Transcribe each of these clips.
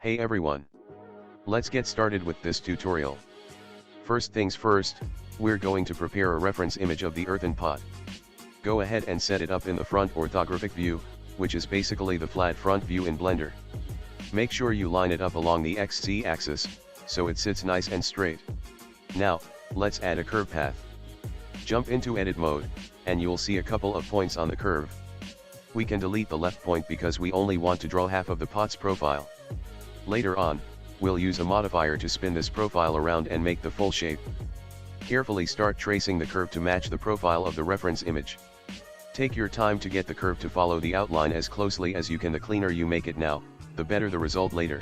Hey everyone. Let's get started with this tutorial. First things first, we're going to prepare a reference image of the earthen pot. Go ahead and set it up in the front orthographic view, which is basically the flat front view in Blender. Make sure you line it up along the XZ axis, so it sits nice and straight. Now, let's add a curve path. Jump into edit mode, and you'll see a couple of points on the curve. We can delete the left point because we only want to draw half of the pot's profile. Later on, we'll use a modifier to spin this profile around and make the full shape. Carefully start tracing the curve to match the profile of the reference image. Take your time to get the curve to follow the outline as closely as you can. The cleaner you make it now, the better the result later.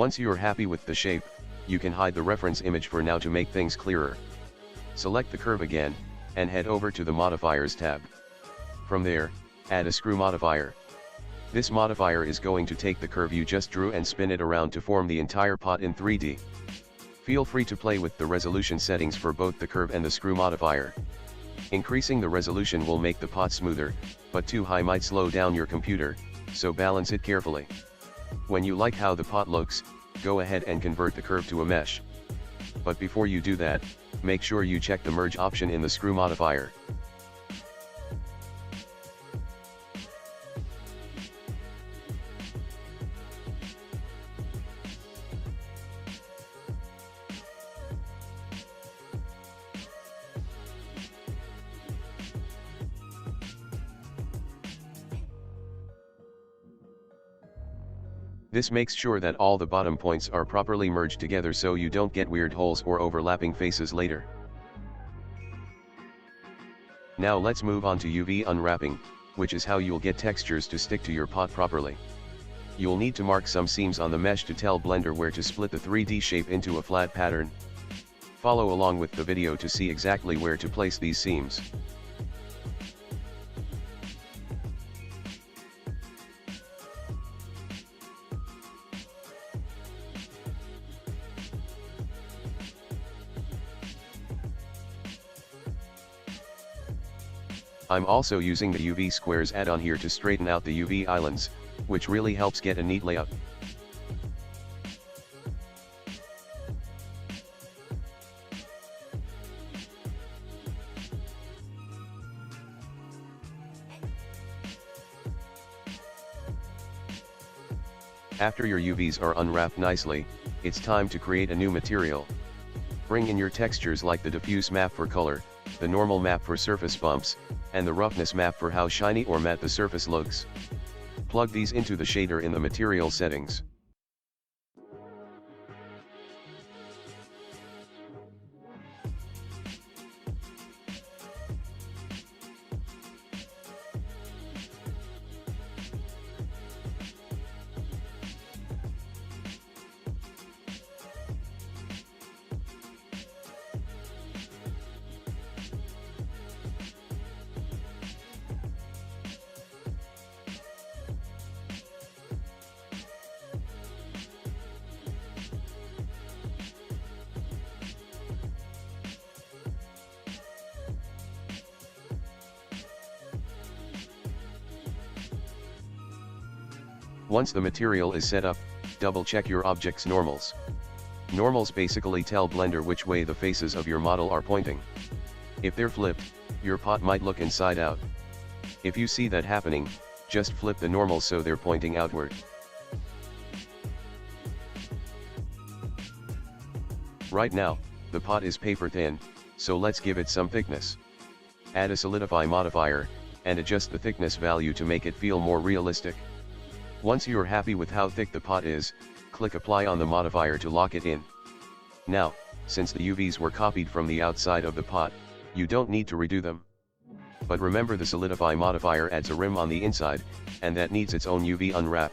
Once you're happy with the shape, you can hide the reference image for now to make things clearer. Select the curve again, and head over to the Modifiers tab. From there, add a screw modifier. This modifier is going to take the curve you just drew and spin it around to form the entire pot in 3D. Feel free to play with the resolution settings for both the curve and the screw modifier. Increasing the resolution will make the pot smoother, but too high might slow down your computer, so balance it carefully. When you like how the pot looks, go ahead and convert the curve to a mesh. But before you do that, make sure you check the merge option in the screw modifier. This makes sure that all the bottom points are properly merged together so you don't get weird holes or overlapping faces later. Now let's move on to UV unwrapping, which is how you'll get textures to stick to your pot properly. You'll need to mark some seams on the mesh to tell Blender where to split the 3D shape into a flat pattern. Follow along with the video to see exactly where to place these seams. I'm also using the UV squares add-on here to straighten out the UV islands, which really helps get a neat layout. After your UVs are unwrapped nicely, it's time to create a new material. Bring in your textures like the diffuse map for color, the normal map for surface bumps, and the roughness map for how shiny or matte the surface looks. Plug these into the shader in the material settings. Once the material is set up, double-check your object's normals. Normals basically tell Blender which way the faces of your model are pointing. If they're flipped, your pot might look inside out. If you see that happening, just flip the normals so they're pointing outward. Right now, the pot is paper thin, so let's give it some thickness. Add a solidify modifier, and adjust the thickness value to make it feel more realistic. Once you're happy with how thick the pot is, click apply on the modifier to lock it in. Now, since the UVs were copied from the outside of the pot, you don't need to redo them. But remember, the solidify modifier adds a rim on the inside, and that needs its own UV unwrap.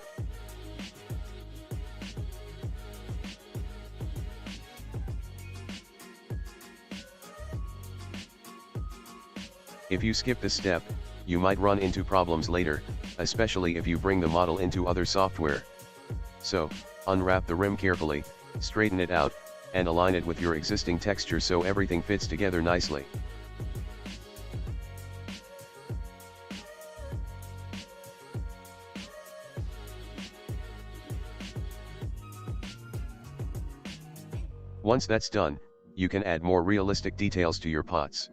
If you skip this step, you might run into problems later, especially if you bring the model into other software. So, unwrap the rim carefully, straighten it out, and align it with your existing texture so everything fits together nicely. Once that's done, you can add more realistic details to your pots.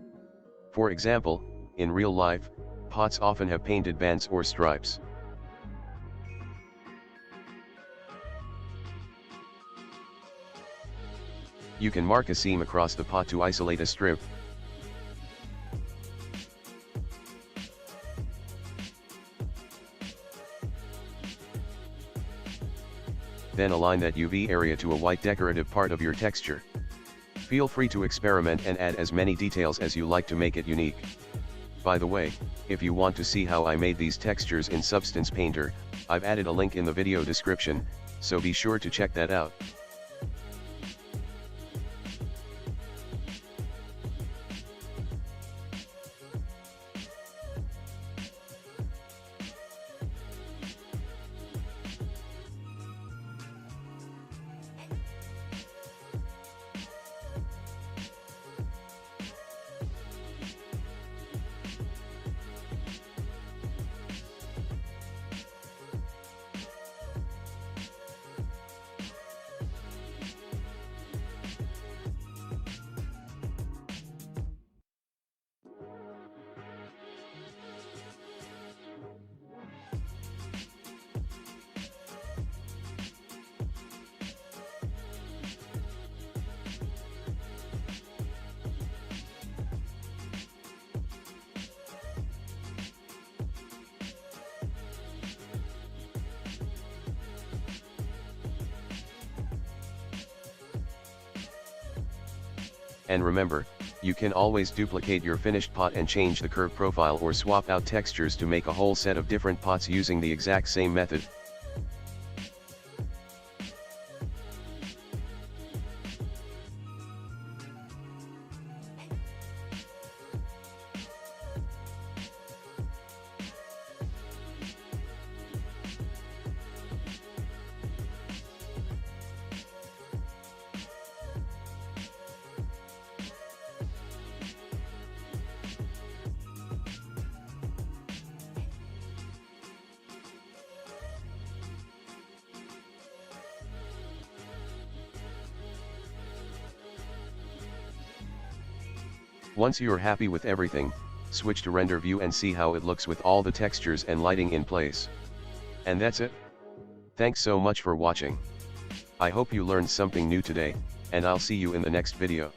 For example, in real life, pots often have painted bands or stripes. You can mark a seam across the pot to isolate a strip. Then align that UV area to a white decorative part of your texture. Feel free to experiment and add as many details as you like to make it unique. By the way, if you want to see how I made these textures in Substance Painter, I've added a link in the video description, so be sure to check that out. And remember, you can always duplicate your finished pot and change the curve profile or swap out textures to make a whole set of different pots using the exact same method. Once you're happy with everything, switch to render view and see how it looks with all the textures and lighting in place. And that's it. Thanks so much for watching. I hope you learned something new today, and I'll see you in the next video.